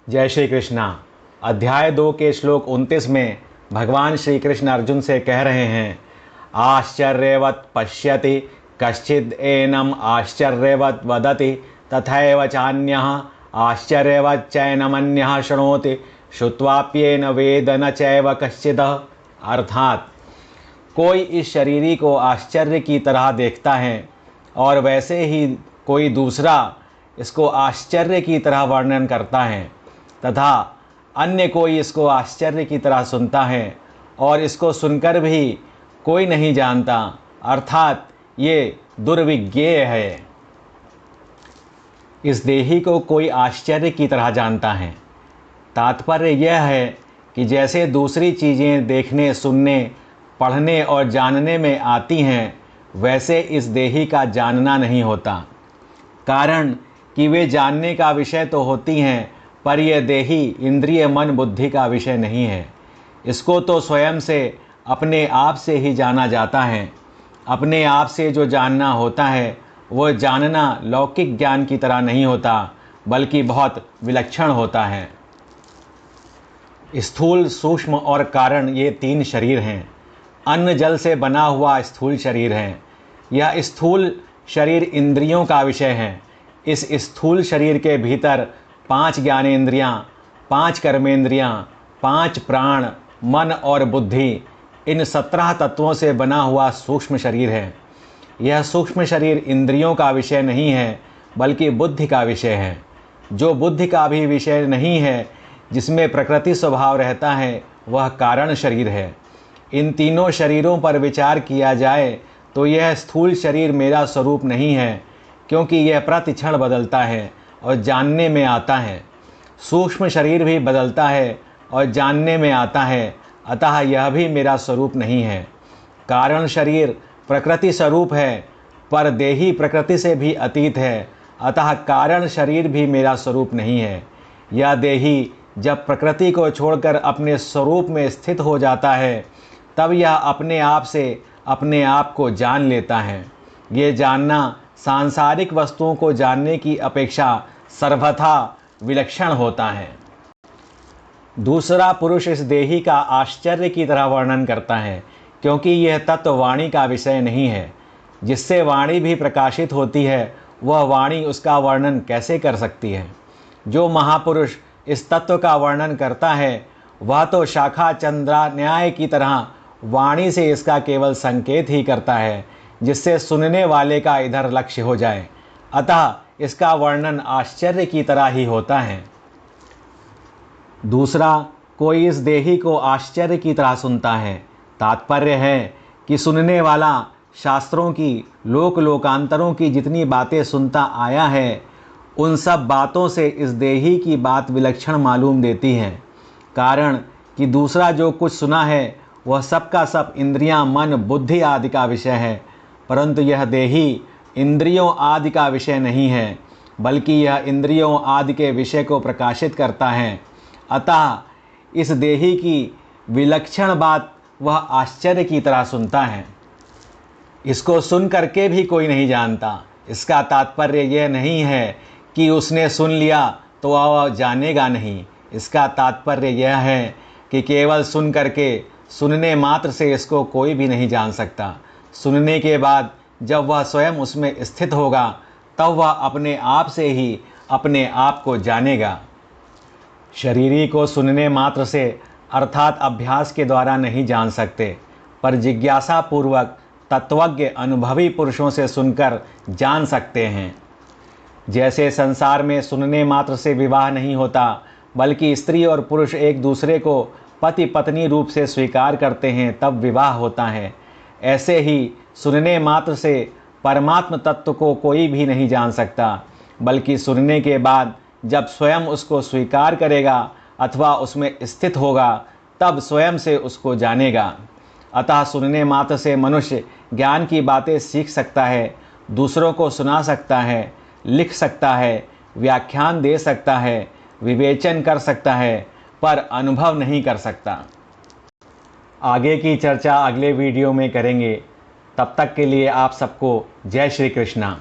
जय श्री कृष्णा। अध्याय 2 के श्लोक 29 में भगवान श्री कृष्ण अर्जुन से कह रहे हैं, आश्चर्यवत् पश्यति कश्चिद् एनम् आश्चर्यवत् वदति तथैव चान्यः आश्चर्यवत् चैनमन्यः शृणोति श्रुत्वाप्येन वेद न चैव कश्चिदः। अर्थात कोई इस शरीरी को आश्चर्य की तरह देखता है और वैसे ही कोई दूसरा इसको आश्चर्य की तरह वर्णन करता है तथा अन्य कोई इसको आश्चर्य की तरह सुनता है और इसको सुनकर भी कोई नहीं जानता, अर्थात ये दुर्विज्ञेय है। इस देही को कोई आश्चर्य की तरह जानता है। तात्पर्य यह है कि जैसे दूसरी चीज़ें देखने, सुनने, पढ़ने और जानने में आती हैं, वैसे इस देही का जानना नहीं होता। कारण कि वे जानने का विषय तो होती हैं, पर यह देही इंद्रिय मन बुद्धि का विषय नहीं है। इसको तो स्वयं से अपने आप से ही जाना जाता है। अपने आप से जो जानना होता है वह जानना लौकिक ज्ञान की तरह नहीं होता, बल्कि बहुत विलक्षण होता है। स्थूल, सूक्ष्म और कारण ये 3 शरीर हैं। अन्न जल से बना हुआ स्थूल शरीर है। यह स्थूल शरीर इंद्रियों का विषय है। इस स्थूल शरीर के भीतर 5 ज्ञानेंद्रियाँ, 5 कर्मेंद्रियाँ, 5 प्राण, मन और बुद्धि, इन 17 तत्वों से बना हुआ सूक्ष्म शरीर है। यह सूक्ष्म शरीर इंद्रियों का विषय नहीं है, बल्कि बुद्धि का विषय है। जो बुद्धि का भी विषय नहीं है, जिसमें प्रकृति स्वभाव रहता है, वह कारण शरीर है। इन तीनों शरीरों पर विचार किया जाए तो यह स्थूल शरीर मेरा स्वरूप नहीं है, क्योंकि यह प्रतिक्षण बदलता है और जानने में आता है। सूक्ष्म शरीर भी बदलता है और जानने में आता है, अतः यह भी मेरा स्वरूप नहीं है। कारण शरीर प्रकृति स्वरूप है, पर देही प्रकृति से भी अतीत है, अतः कारण शरीर भी मेरा स्वरूप नहीं है। यह देही जब प्रकृति को छोड़कर अपने स्वरूप में स्थित हो जाता है, तब यह अपने आप से अपने आप को जान लेता है। ये जानना सांसारिक वस्तुओं को जानने की अपेक्षा सर्वथा विलक्षण होता है। दूसरा पुरुष इस देही का आश्चर्य की तरह वर्णन करता है, क्योंकि यह तत्व वाणी का विषय नहीं है। जिससे वाणी भी प्रकाशित होती है, वह वाणी उसका वर्णन कैसे कर सकती है। जो महापुरुष इस तत्व का वर्णन करता है, वह तो शाखा चंद्रा न्याय की तरह वाणी से इसका केवल संकेत ही करता है, जिससे सुनने वाले का इधर लक्ष्य हो जाए। अतः इसका वर्णन आश्चर्य की तरह ही होता है। दूसरा, कोई इस देही को आश्चर्य की तरह सुनता है। तात्पर्य है कि सुनने वाला शास्त्रों की, लोक लोकांतरों की जितनी बातें सुनता आया है, उन सब बातों से इस देही की बात विलक्षण मालूम देती है। कारण कि दूसरा जो कुछ सुना है वह सब का सब इंद्रियां, मन, बुद्धि आदि का विषय है, परंतु यह देही इंद्रियों आदि का विषय नहीं है, बल्कि यह इंद्रियों आदि के विषय को प्रकाशित करता है। अतः इस देही की विलक्षण बात वह आश्चर्य की तरह सुनता है। इसको सुन करके भी कोई नहीं जानता। इसका तात्पर्य यह नहीं है कि उसने सुन लिया तो वह जानेगा नहीं। इसका तात्पर्य यह है कि केवल सुन करके, सुनने मात्र से इसको कोई भी नहीं जान सकता। सुनने के बाद जब वह स्वयं उसमें स्थित होगा, तब वह अपने आप से ही अपने आप को जानेगा। शरीरी को सुनने मात्र से, अर्थात अभ्यास के द्वारा नहीं जान सकते, पर जिज्ञासा पूर्वक तत्वज्ञ अनुभवी पुरुषों से सुनकर जान सकते हैं। जैसे संसार में सुनने मात्र से विवाह नहीं होता, बल्कि स्त्री और पुरुष एक दूसरे को पति पत्नी रूप से स्वीकार करते हैं तब विवाह होता है, ऐसे ही सुनने मात्र से परमात्म तत्व को कोई भी नहीं जान सकता, बल्कि सुनने के बाद जब स्वयं उसको स्वीकार करेगा अथवा उसमें स्थित होगा, तब स्वयं से उसको जानेगा। अतः सुनने मात्र से मनुष्य ज्ञान की बातें सीख सकता है, दूसरों को सुना सकता है, लिख सकता है, व्याख्यान दे सकता है, विवेचन कर सकता है, पर अनुभव नहीं कर सकता। आगे की चर्चा अगले वीडियो में करेंगे। तब तक के लिए आप सबको जय श्री कृष्णा।